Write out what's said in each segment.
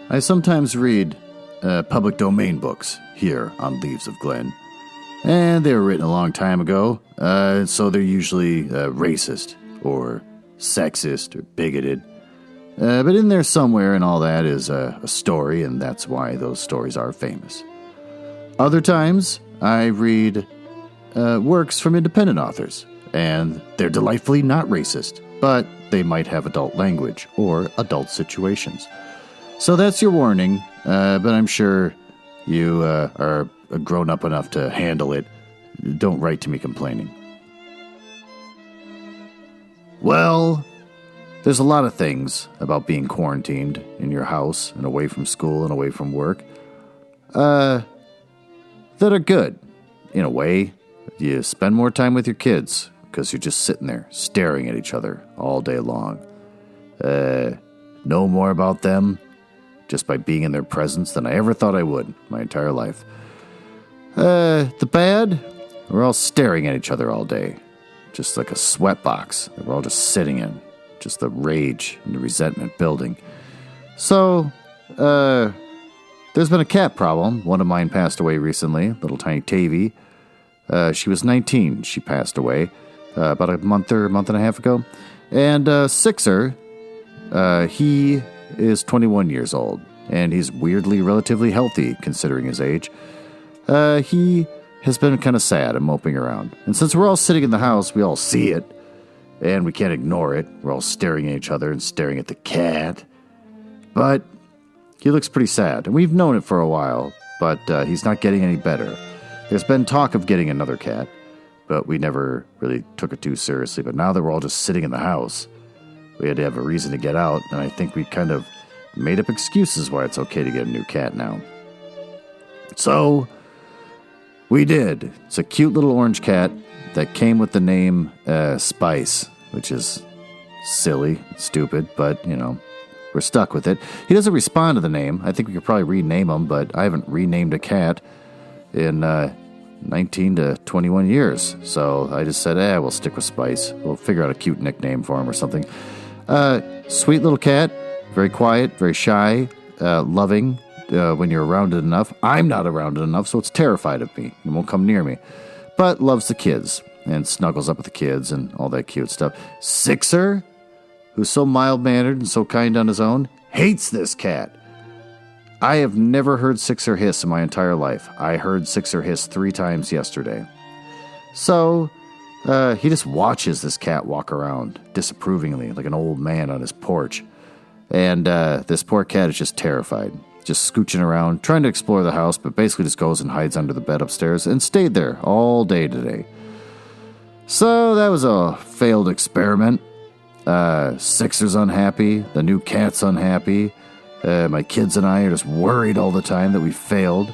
I sometimes read public domain books here on Leaves of Glen. And they were written a long time ago, so they're usually racist or sexist or bigoted. But in there somewhere and all that is a story, and that's why those stories are famous. Other times, I read works from independent authors, and they're delightfully not racist, but they might have adult language or adult situations. So that's your warning, but I'm sure you are grown up enough to handle it. Don't write to me complaining. Well, there's a lot of things about being quarantined in your house and away from school and away from work that are good. In a way, you spend more time with your kids because you're just sitting there staring at each other all day long. Know more about them just by being in their presence than I ever thought I would my entire life. The bad, we're all staring at each other all day, just like a sweatbox that we're all just sitting in, just the rage and the resentment building. So, there's been a cat problem. One of mine passed away recently, little tiny Tavy. She was 19. She passed away about a month and a half ago. And Sixer, he is 21 years old, and he's weirdly relatively healthy considering his age. He has been kind of sad and moping around. And since we're all sitting in the house, we all see it, and we can't ignore it. We're all staring at each other and staring at the cat. But he looks pretty sad, and we've known it for a while, but he's not getting any better. There's been talk of getting another cat, but we never really took it too seriously. But now that we're all just sitting in the house, we had to have a reason to get out, and I think we kind of made up excuses why it's okay to get a new cat now. So, we did. It's a cute little orange cat that came with the name Spice, which is silly, stupid, but, we're stuck with it. He doesn't respond to the name. I think we could probably rename him, but I haven't renamed a cat in 19 to 21 years. So I just said, we'll stick with Spice. We'll figure out a cute nickname for him or something. Sweet little cat, very quiet, very shy, loving when you're around it enough. I'm not around it enough, so it's terrified of me and won't come near me. But loves the kids and snuggles up with the kids and all that cute stuff. Sixer, who's so mild-mannered and so kind on his own, hates this cat. I have never heard Sixer hiss in my entire life. I heard Sixer hiss 3 times yesterday. So, he just watches this cat walk around disapprovingly, like an old man on his porch. And this poor cat is just terrified, just scooching around, trying to explore the house, but basically just goes and hides under the bed upstairs and stayed there all day today. So, that was a failed experiment. Sixer's unhappy, the new cat's unhappy, my kids and I are just worried all the time that we failed,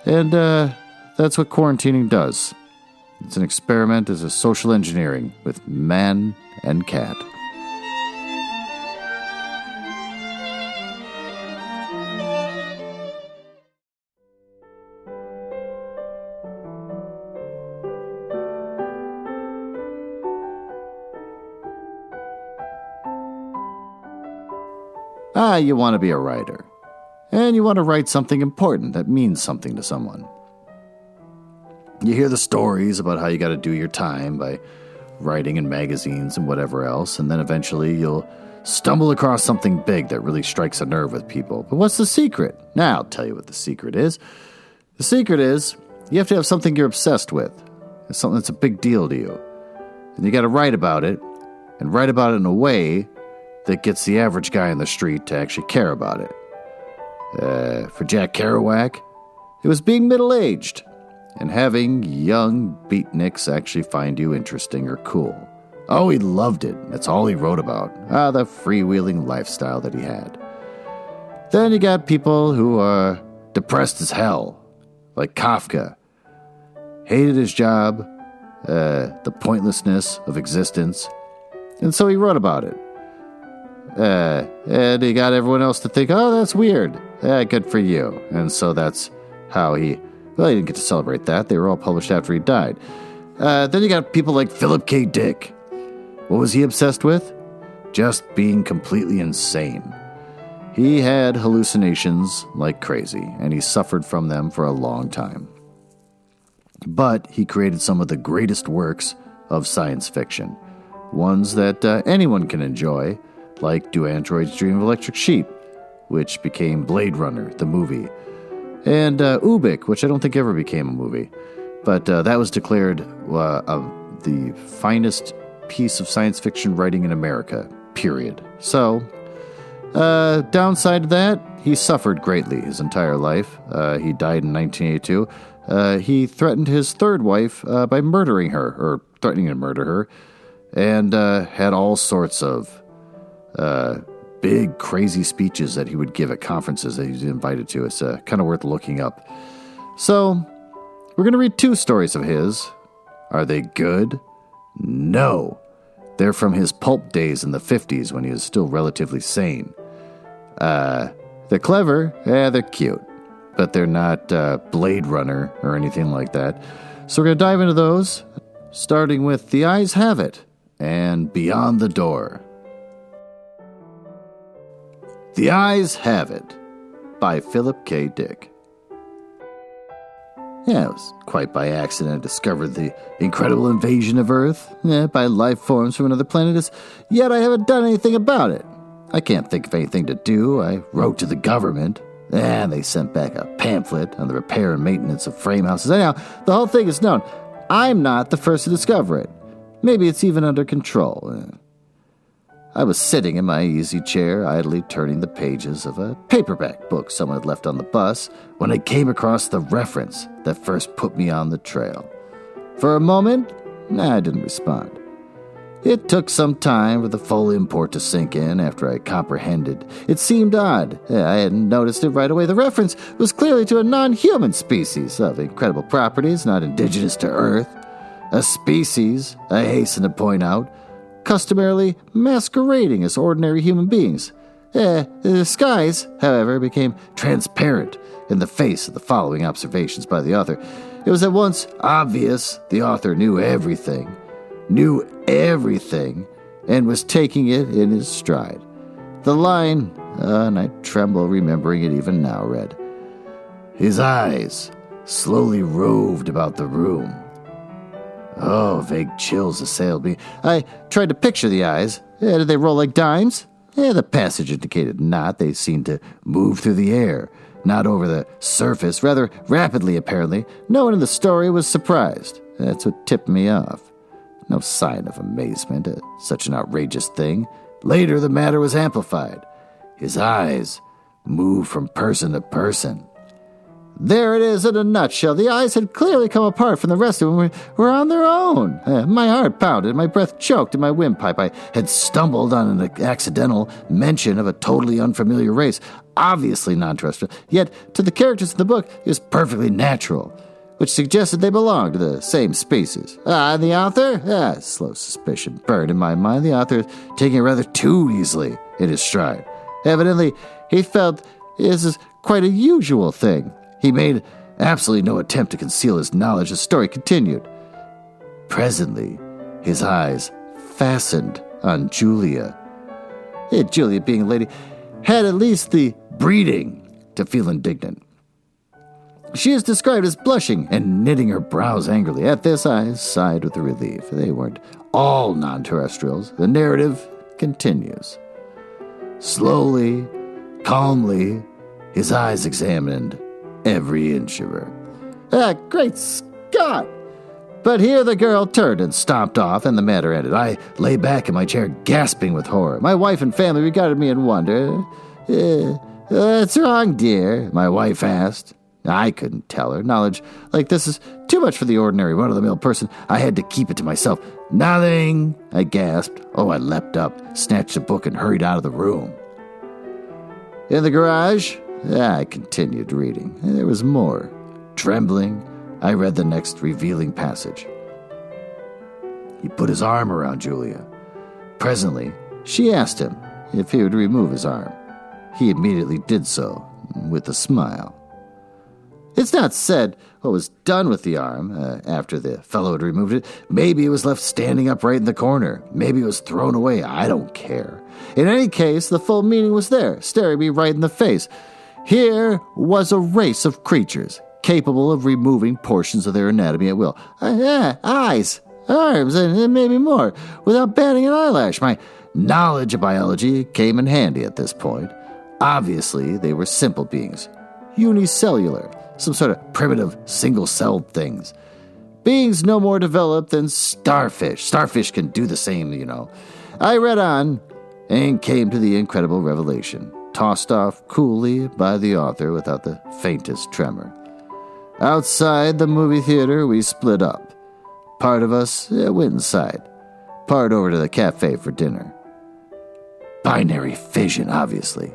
and that's what quarantining does. It's an experiment, it's a social engineering with man and cat. You want to be a writer, and you want to write something important that means something to someone. You hear the stories about how you got to do your time by writing in magazines and whatever else, and then eventually you'll stumble across something big that really strikes a nerve with people. But what's the secret? Now I'll tell you what the secret is. The secret is you have to have something you're obsessed with. It's something that's a big deal to you. And you got to write about it, and write about it in a way that gets the average guy on the street to actually care about it. For Jack Kerouac, it was being middle-aged and having young beatniks actually find you interesting or cool. Oh, he loved it. That's all he wrote about. The freewheeling lifestyle that he had. Then you got people who are depressed as hell, like Kafka. Hated his job, the pointlessness of existence, and so he wrote about it. And he got everyone else to think, oh, that's weird. Good for you. And so that's how he didn't get to celebrate that. They were all published after he died. Then you got people like Phillip K. Dick. What was he obsessed with? Just being completely insane. He had hallucinations like crazy, and he suffered from them for a long time. But he created some of the greatest works of science fiction, ones that anyone can enjoy, like Do Androids Dream of Electric Sheep, which became Blade Runner, the movie, and Ubik, which I don't think ever became a movie, but that was declared the finest piece of science fiction writing in America, period. So, downside to that, he suffered greatly his entire life. He died in 1982. He threatened his third wife by murdering her, or threatening to murder her, and had all sorts of big, crazy speeches that he would give at conferences that he was invited to. It's kind of worth looking up. So, we're going to read 2 stories of his. Are they good? No. They're from his pulp days in the 50s when he was still relatively sane. They're clever, they're cute, but they're not Blade Runner or anything like that. So we're going to dive into those, starting with The Eyes Have It and Beyond the Door. The Eyes Have It by Phillip K. Dick. Yeah, it was quite by accident I discovered the incredible invasion of Earth by life forms from another planet, yet I haven't done anything about it. I can't think of anything to do. I wrote to the government, and they sent back a pamphlet on the repair and maintenance of frame houses. Anyhow, the whole thing is known. I'm not the first to discover it. Maybe it's even under control. I was sitting in my easy chair, idly turning the pages of a paperback book someone had left on the bus, when I came across the reference that first put me on the trail. For a moment, I didn't respond. It took some time for the full import to sink in after I comprehended. It seemed odd. I hadn't noticed it right away. The reference was clearly to a non-human species of incredible properties not indigenous to Earth. A species, I hasten to point out, customarily masquerading as ordinary human beings. The disguise, however, became transparent in the face of the following observations by the author. It was at once obvious the author knew everything, and was taking it in his stride. The line, and I tremble remembering it even now, read, "His eyes slowly roved about the room." Oh, vague chills assailed me. I tried to picture the eyes. Did they roll like dimes? The passage indicated not. They seemed to move through the air, not over the surface, rather rapidly apparently. No one in the story was surprised. That's what tipped me off. No sign of amazement at such an outrageous thing. Later, the matter was amplified. His eyes moved from person to person. There it is in a nutshell. The eyes had clearly come apart from the rest of them. Were on their own. My heart pounded, my breath choked in my windpipe. I had stumbled on an accidental mention of a totally unfamiliar race, obviously non-terrestrial, yet to the characters in the book it was perfectly natural, which suggested they belonged to the same species. And the author? Slow suspicion burned in my mind. The author is taking it rather too easily in his stride. Evidently, he felt this is quite a usual thing. He made absolutely no attempt to conceal his knowledge. The story continued. Presently, his eyes fastened on Julia. Julia, being a lady, had at least the breeding to feel indignant. She is described as blushing and knitting her brows angrily. At this, I sighed with relief. They weren't all non-terrestrials. The narrative continues. Slowly, calmly, his eyes examined every inch of her. Great Scott! But here the girl turned and stomped off, and the matter ended. I lay back in my chair, gasping with horror. My wife and family regarded me in wonder. What's wrong, dear? My wife asked. I couldn't tell her. Knowledge like this is too much for the ordinary run-of-the-mill person. I had to keep it to myself. Nothing, I gasped. Oh, I leapt up, snatched a book, and hurried out of the room. In the garage, I continued reading. There was more. Trembling, I read the next revealing passage. He put his arm around Julia. Presently, she asked him if he would remove his arm. He immediately did so, with a smile. It's not said what was done with the arm after the fellow had removed it. Maybe it was left standing upright in the corner. Maybe it was thrown away. I don't care. In any case, the full meaning was there, staring me right in the face. Here was a race of creatures capable of removing portions of their anatomy at will. Eyes, arms, and maybe more, without batting an eyelash. My knowledge of biology came in handy at this point. Obviously, they were simple beings, unicellular, some sort of primitive single-celled things. Beings no more developed than starfish. Starfish can do the same, you know. I read on and came to the incredible revelation, tossed off coolly by the author without the faintest tremor. Outside the movie theater, we split up. Part of us went inside, part over to the cafe for dinner. Binary fission, obviously.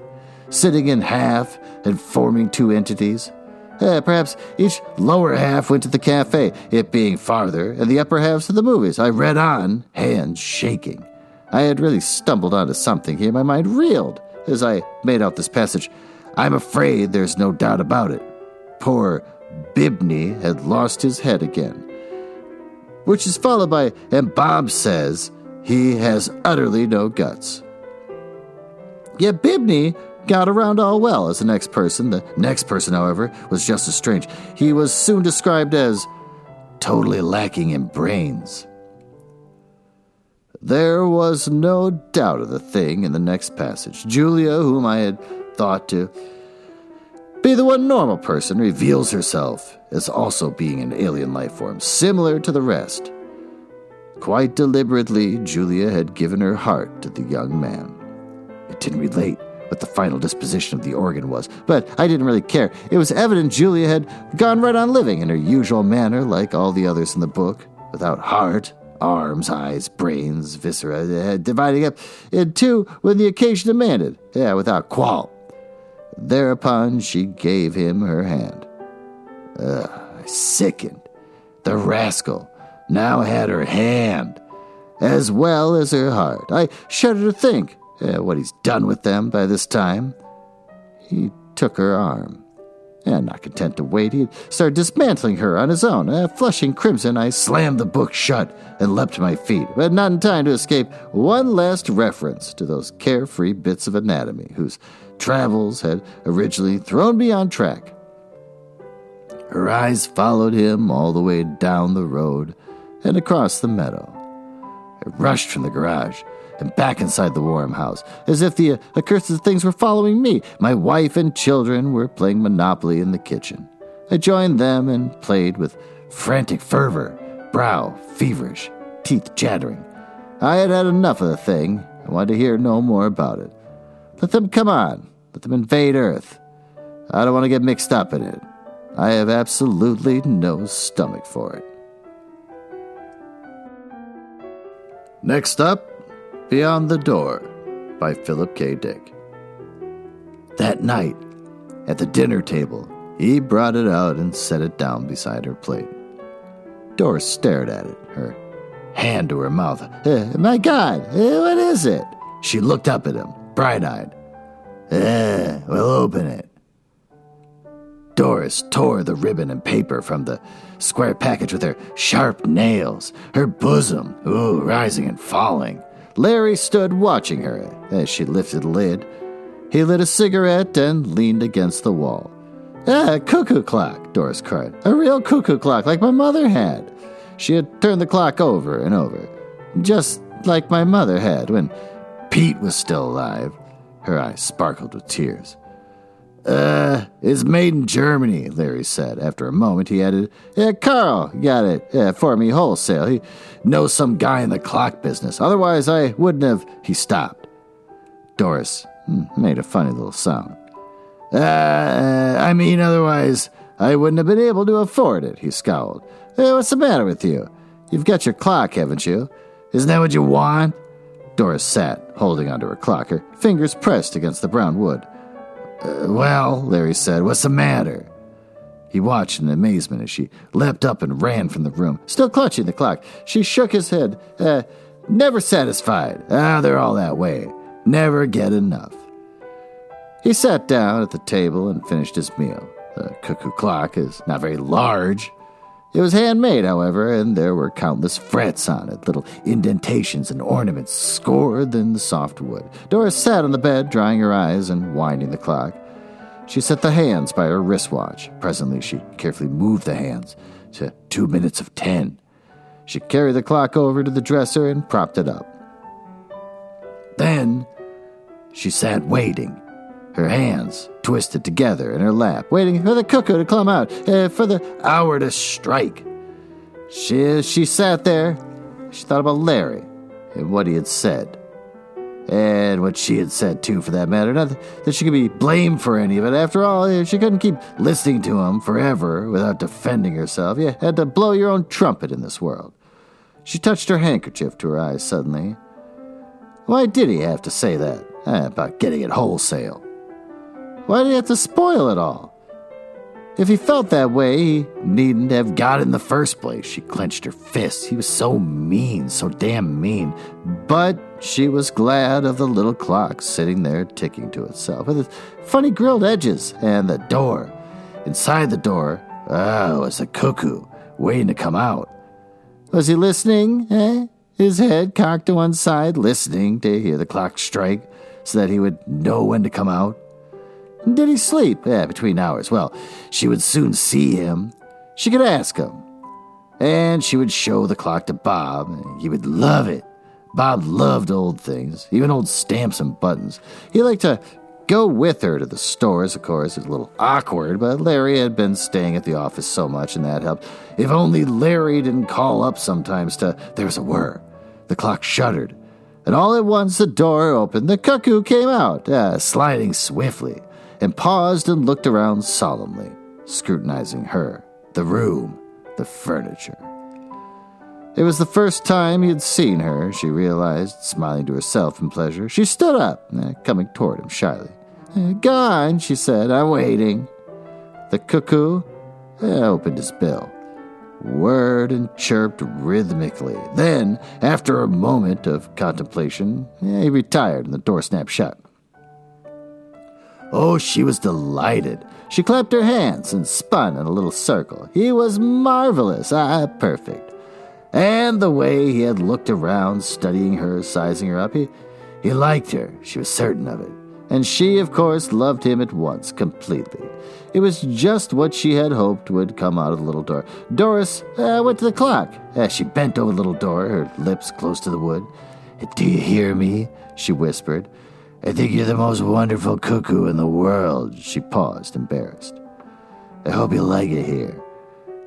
Sitting in half and forming two entities. Perhaps each lower half went to the cafe, it being farther, and the upper halves to the movies. I read on, hands shaking. I had really stumbled onto something here. My mind reeled as I made out this passage. I'm afraid there's no doubt about it. Poor Bibney had lost his head again. Which is followed by, and Bob says he has utterly no guts. Yet Bibney got around all well as the next person. The next person, however, was just as strange. He was soon described as totally lacking in brains. There was no doubt of the thing in the next passage. Julia, whom I had thought to be the one normal person, reveals herself as also being an alien life form, similar to the rest. Quite deliberately, Julia had given her heart to the young man. It didn't relate what the final disposition of the organ was, but I didn't really care. It was evident Julia had gone right on living in her usual manner, like all the others in the book, without heart, arms, eyes, brains, viscera, dividing up in two when the occasion demanded, without qualm. Thereupon she gave him her hand. I sickened. The rascal now had her hand, as well as her heart. I shuddered to think what he's done with them by this time. He took her arm, and not content to wait, he started dismantling her on his own. Flushing crimson, I slammed the book shut and leapt to my feet, but not in time to escape one last reference to those carefree bits of anatomy whose travels had originally thrown me on track. Her eyes followed him all the way down the road and across the meadow. I rushed from the garage and back inside the Warham house, as if the accursed things were following me. My wife and children were playing Monopoly in the kitchen. I joined them and played with frantic fervor, brow feverish, teeth chattering. I had had enough of the thing. I wanted to hear no more about it. Let them come on. Let them invade Earth. I don't want to get mixed up in it. I have absolutely no stomach for it. Next up, Beyond the Door by Phillip K. Dick. That night, at the dinner table, he brought it out and set it down beside her plate. Doris stared at it, her hand to her mouth. My God, what is it? She looked up at him, bright-eyed. We'll open it. Doris tore the ribbon and paper from the square package with her sharp nails, her bosom, rising and falling. Larry stood watching her as she lifted the lid. He lit a cigarette and leaned against the wall. Cuckoo clock, Doris cried. A real cuckoo clock like my mother had. She had turned the clock over and over, just like my mother had when Pete was still alive. Her eyes sparkled with tears. It's made in Germany, Larry said. After a moment, he added, Carl got it for me wholesale. He knows some guy in the clock business. Otherwise, I wouldn't have... He stopped. Doris made a funny little sound. Otherwise, I wouldn't have been able to afford it, he scowled. What's the matter with you? You've got your clock, haven't you? Isn't that what you want? Doris sat, holding onto her clock, her fingers pressed against the brown wood. Well, Larry said, what's the matter? He watched in amazement as she leapt up and ran from the room, still clutching the clock. She shook his head. Never satisfied. They're all that way. Never get enough. He sat down at the table and finished his meal. The cuckoo clock is not very large. It was handmade, however, and there were countless frets on it, little indentations and ornaments scored in the soft wood. Doris sat on the bed, drying her eyes and winding the clock. She set the hands by her wristwatch. Presently, she carefully moved the hands to 2 minutes of 10. She carried the clock over to the dresser and propped it up. Then she sat waiting, her hands twisted together in her lap, waiting for the cuckoo to come out, for the hour to strike. She sat there. She thought about Larry and what he had said. And what she had said, too, for that matter. Not that she could be blamed for any of it. After all, she couldn't keep listening to him forever without defending herself. You had to blow your own trumpet in this world. She touched her handkerchief to her eyes suddenly. Why did he have to say that? About getting it wholesale. Why did he have to spoil it all? If he felt that way, he needn't have got it in the first place. She clenched her fists. He was so mean, so damn mean. But she was glad of the little clock sitting there ticking to itself, with its funny grilled edges, and the door. Inside the door, was a cuckoo, waiting to come out. Was he listening, His head cocked to one side, listening to hear the clock strike, so that he would know when to come out. Did he sleep? Between hours. Well, she would soon see him. She could ask him. And she would show the clock to Bob. He would love it. Bob loved old things, even old stamps and buttons. He liked to go with her to the stores, of course. It was a little awkward, but Larry had been staying at the office so much, and that helped. If only Larry didn't call up sometimes to... There was a whir. The clock shuddered. And all at once the door opened. The cuckoo came out, sliding swiftly, and paused and looked around solemnly, scrutinizing her, the room, the furniture. It was the first time he had seen her, she realized, smiling to herself in pleasure. She stood up, coming toward him shyly. Go on, she said, I'm waiting. The cuckoo opened his bill, whirred and chirped rhythmically. Then, after a moment of contemplation, he retired and the door snapped shut. Oh, she was delighted. She clapped her hands and spun in a little circle. He was marvelous, perfect. And the way he had looked around, studying her, sizing her up, he liked her, she was certain of it. And she, of course, loved him at once, completely. It was just what she had hoped would come out of the little door. Doris went to the clock. She bent over the little door, her lips close to the wood. Do you hear me? She whispered. I think you're the most wonderful cuckoo in the world. She paused, embarrassed. I hope you like it here.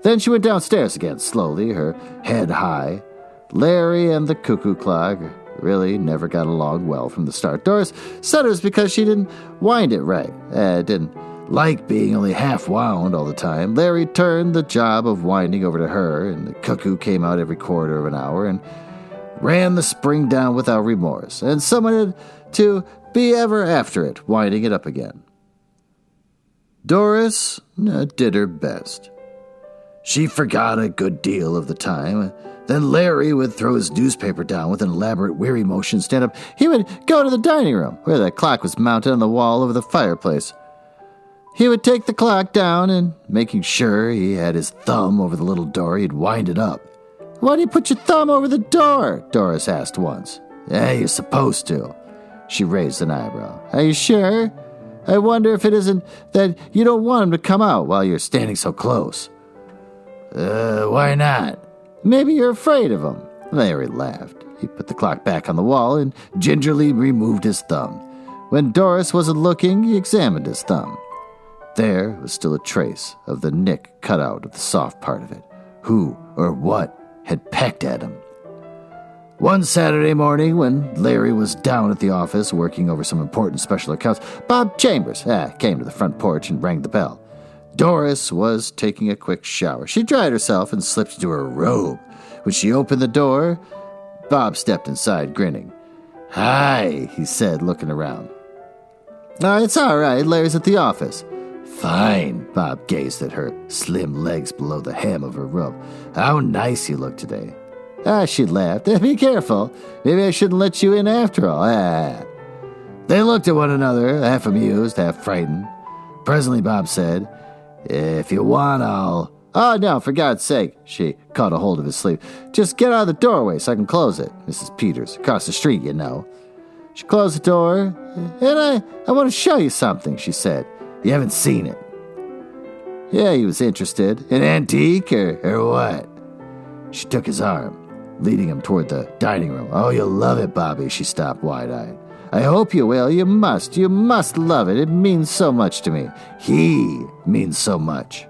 Then she went downstairs again, slowly, her head high. Larry and the cuckoo clock really never got along well from the start. Doris said it was because she didn't wind it right. Didn't like being only half wound all the time. Larry turned the job of winding over to her, and the cuckoo came out every quarter of an hour and ran the spring down without remorse. And someone had to be ever after it, winding it up again. Doris did her best. She forgot a good deal of the time. Then Larry would throw his newspaper down with an elaborate weary motion, stand up. He would go to the dining room, where the clock was mounted on the wall over the fireplace. He would take the clock down, and making sure he had his thumb over the little door, he'd wind it up. Why do you put your thumb over the door? Doris asked once. You're supposed to. She raised an eyebrow. Are you sure? I wonder if it isn't that you don't want him to come out while you're standing so close. Why not? Maybe you're afraid of him. Larry laughed. He put the clock back on the wall and gingerly removed his thumb. When Doris wasn't looking, he examined his thumb. There was still a trace of the nick cut out of the soft part of it. Who or what had pecked at him? One Saturday morning, when Larry was down at the office working over some important special accounts, Bob Chambers came to the front porch and rang the bell. Doris was taking a quick shower. She dried herself and slipped into her robe. When she opened the door, Bob stepped inside, grinning. Hi, he said, looking around. It's all right. Larry's at the office. Fine. Bob gazed at her slim legs below the hem of her robe. How nice you look today. She laughed. Be careful. Maybe I shouldn't let you in after all. They looked at one another, half amused, half frightened. Presently, Bob said, If you want, I'll... Oh, no, for God's sake. She caught a hold of his sleeve. Just get out of the doorway so I can close it. Mrs. Peters, across the street, you know. She closed the door, and I want to show you something, she said. You haven't seen it. Yeah, he was interested. An antique or what? She took his arm, leading him toward the dining room. Oh, you'll love it, Bobby, she stopped wide-eyed. I hope you will. You must love it. It means so much to me. He means so much.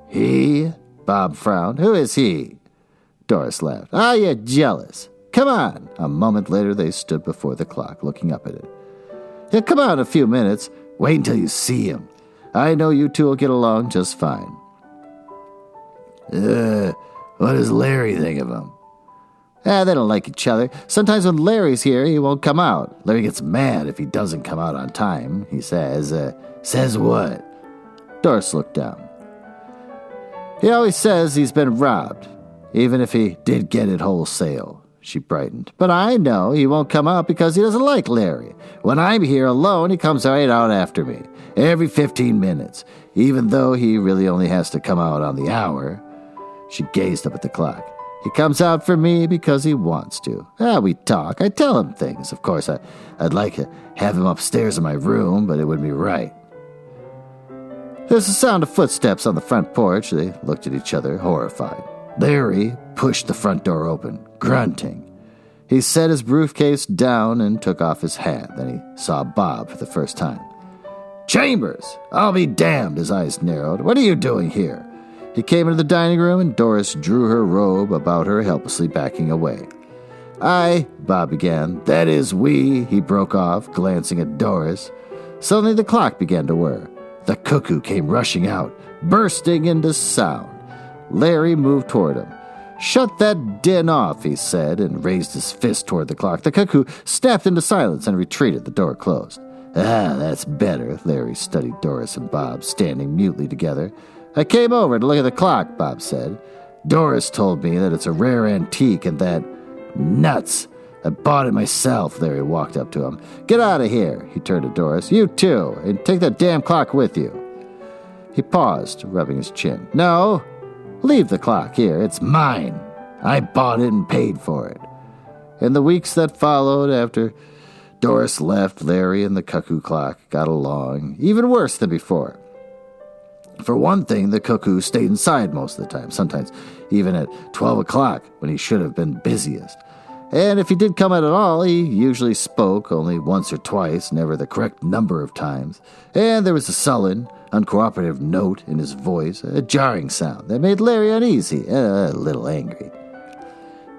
He? Bob frowned. Who is he? Doris laughed. Ah, you're jealous. Come on. A moment later, they stood before the clock, looking up at it. Yeah, come on a few minutes. Wait until you see him. I know you two will get along just fine. What does Larry think of him? They don't like each other. Sometimes when Larry's here, he won't come out. Larry gets mad if he doesn't come out on time, he says. Says what? Doris looked down. He always says he's been robbed, even if he did get it wholesale. She brightened. But I know he won't come out because he doesn't like Larry. When I'm here alone, he comes right out after me, every 15 minutes, even though he really only has to come out on the hour. She gazed up at the clock. He comes out for me because he wants to. We talk. I tell him things. Of course, I'd like to have him upstairs in my room, but it wouldn't be right. There's the sound of footsteps on the front porch. They looked at each other, horrified. Larry pushed the front door open, grunting. He set his briefcase down and took off his hat. Then he saw Bob for the first time. Chambers! I'll be damned, his eyes narrowed. What are you doing here? He came into the dining room, and Doris drew her robe about her, helplessly backing away. Bob began. That is, we, he broke off, glancing at Doris. Suddenly the clock began to whir. The cuckoo came rushing out, bursting into sound. Larry moved toward him. Shut that din off, he said, and raised his fist toward the clock. The cuckoo snapped into silence and retreated, the door closed. That's better, Larry studied Doris and Bob, standing mutely together. I came over to look at the clock, Bob said. Doris told me that it's a rare antique and that... Nuts! I bought it myself, Larry walked up to him. Get out of here, he turned to Doris. You too, and take that damn clock with you. He paused, rubbing his chin. No, leave the clock here. It's mine. I bought it and paid for it. In the weeks that followed after Doris left, Larry and the cuckoo clock got along even worse than before. For one thing, the cuckoo stayed inside most of the time, sometimes even at 12 o'clock when he should have been busiest. And if he did come out at all, he usually spoke only once or twice, never the correct number of times. And there was a sullen, uncooperative note in his voice, a jarring sound that made Larry uneasy and a little angry.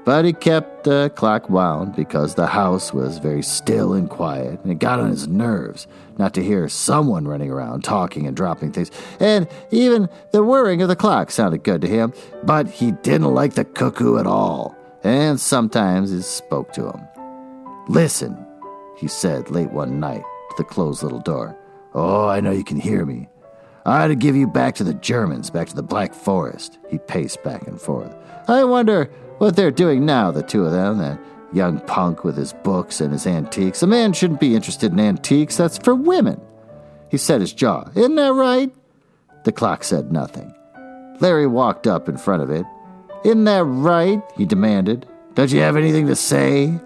But he kept the clock wound because the house was very still and quiet, and it got on his nerves not to hear someone running around talking and dropping things. And even the whirring of the clock sounded good to him, but he didn't like the cuckoo at all. And sometimes it spoke to him. Listen, he said late one night to the closed little door. Oh, I know you can hear me. I ought to give you back to the Germans, back to the Black Forest. He paced back and forth. I wonder what they're doing now, the two of them, that young punk with his books and his antiques. A man shouldn't be interested in antiques. That's for women. He set his jaw. Isn't that right? The clock said nothing. Larry walked up in front of it. Isn't that right? He demanded. Don't you have anything to say?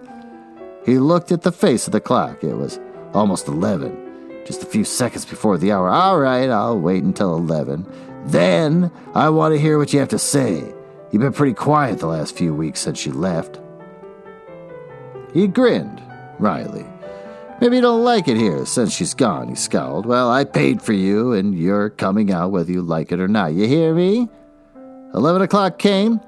He looked at the face of the clock. It was almost 11, just a few seconds before the hour. All right, I'll wait until 11. Then I want to hear what you have to say. You've been pretty quiet the last few weeks since you left. He grinned wryly. Maybe you don't like it here since she's gone, he scowled. Well, I paid for you, and you're coming out whether you like it or not. You hear me? 11 o'clock came.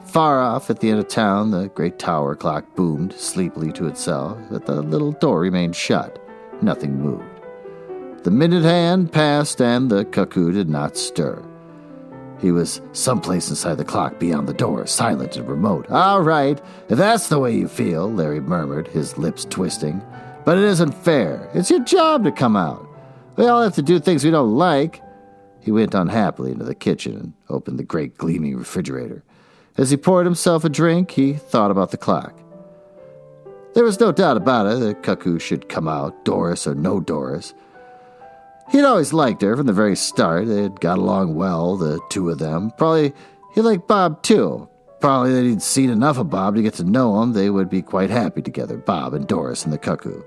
Far off at the end of town, the great tower clock boomed sleepily to itself, but the little door remained shut. Nothing moved. The minute hand passed, and the cuckoo did not stir. He was someplace inside the clock beyond the door, silent and remote. All right, if that's the way you feel, Larry murmured, his lips twisting. But it isn't fair. It's your job to come out. We all have to do things we don't like. He went unhappily into the kitchen and opened the great gleaming refrigerator. As he poured himself a drink, he thought about the clock. There was no doubt about it. The cuckoo should come out, Doris or no Doris. He'd always liked her from the very start. They had got along well, the two of them. Probably he liked Bob, too. Probably that he'd seen enough of Bob to get to know him. They would be quite happy together, Bob and Doris and the cuckoo.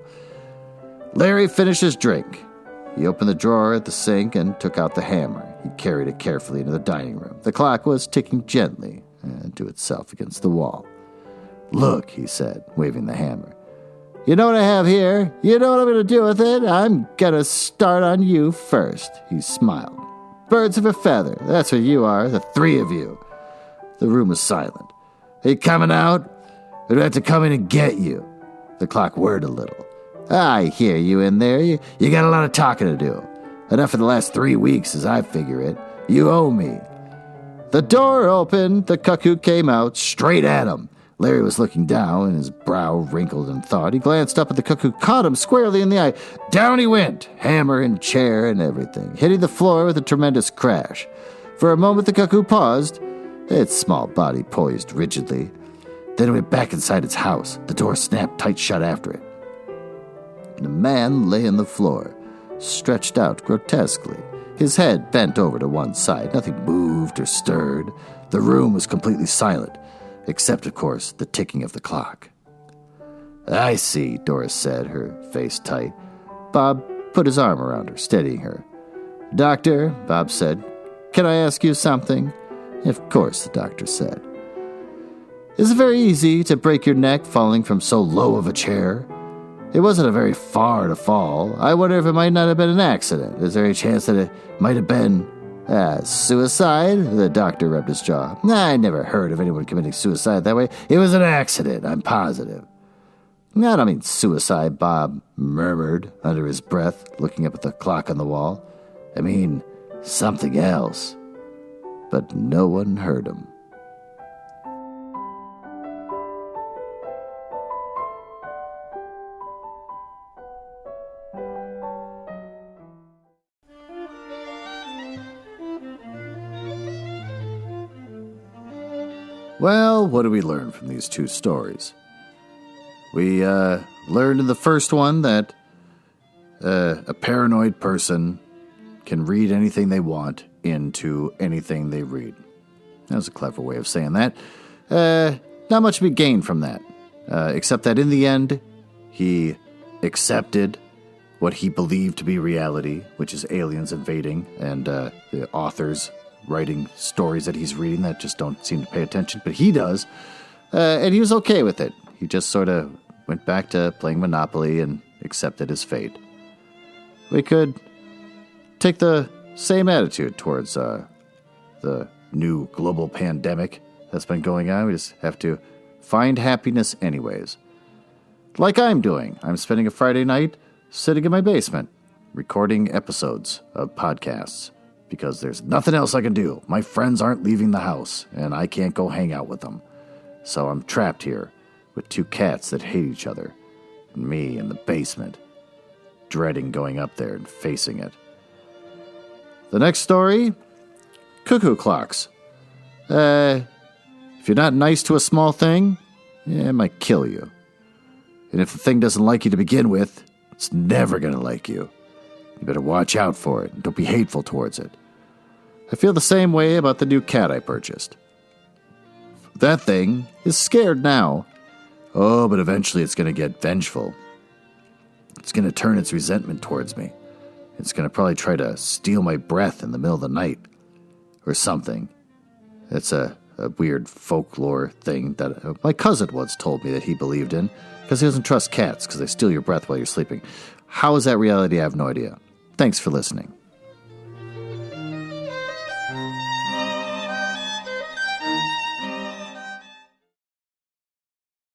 Larry finished his drink. He opened the drawer at the sink and took out the hammer. He carried it carefully into the dining room. The clock was ticking gently to itself against the wall. "Look," he said, waving the hammer. "You know what I have here? You know what I'm going to do with it? I'm going to start on you first." He smiled. "Birds of a feather. That's what you are, the three of you." The room was silent. "Are you coming out? Or do I have to come in and get you?" The clock whirred a little. "I hear you in there. You got a lot of talking to do. Enough for the last 3 weeks, as I figure it. You owe me." The door opened. The cuckoo came out, straight at him. Larry was looking down, and his brow wrinkled in thought. He glanced up at the cuckoo, caught him squarely in the eye. Down he went, hammer and chair and everything, hitting the floor with a tremendous crash. For a moment the cuckoo paused, its small body poised rigidly. Then it went back inside its house. The door snapped tight shut after it. The man lay on the floor, stretched out grotesquely, his head bent over to one side. Nothing moved or stirred. The room was completely silent, except, of course, the ticking of the clock. "I see," Doris said, her face tight. Bob put his arm around her, steadying her. "Doctor," Bob said, "can I ask you something?" "Of course," the doctor said. "Is it very easy to break your neck falling from so low of a chair?" "It wasn't a very far to fall. I wonder if it might not have been an accident. Is there any chance that it might have been suicide?" The doctor rubbed his jaw. "I never heard of anyone committing suicide that way. It was an accident, I'm positive." "I don't mean suicide," Bob murmured under his breath, looking up at the clock on the wall. "I mean something else." But no one heard him. Well, what do we learn from these two stories? We learned in the first one that a paranoid person can read anything they want into anything they read. That was a clever way of saying that. Not much to be gained from that, except that in the end, he accepted what he believed to be reality, which is aliens invading, and the authors writing stories that he's reading that just don't seem to pay attention, but he does. And he was okay with it. He just sort of went back to playing Monopoly and accepted his fate. We could take the same attitude towards the new global pandemic that's been going on. We just have to find happiness anyways. Like I'm doing. I'm spending a Friday night sitting in my basement, recording episodes of podcasts. Because there's nothing else I can do. My friends aren't leaving the house, and I can't go hang out with them. So I'm trapped here with two cats that hate each other, and me in the basement, dreading going up there and facing it. The next story, cuckoo clocks. If you're not nice to a small thing, it might kill you. And if the thing doesn't like you to begin with, it's never going to like you. You better watch out for it and don't be hateful towards it. I feel the same way about the new cat I purchased. That thing is scared now. Oh, but eventually it's going to get vengeful. It's going to turn its resentment towards me. It's going to probably try to steal my breath in the middle of the night. Or something. It's a weird folklore thing that my cousin once told me that he believed in, because he doesn't trust cats because they steal your breath while you're sleeping. How is that reality? I have no idea. Thanks for listening.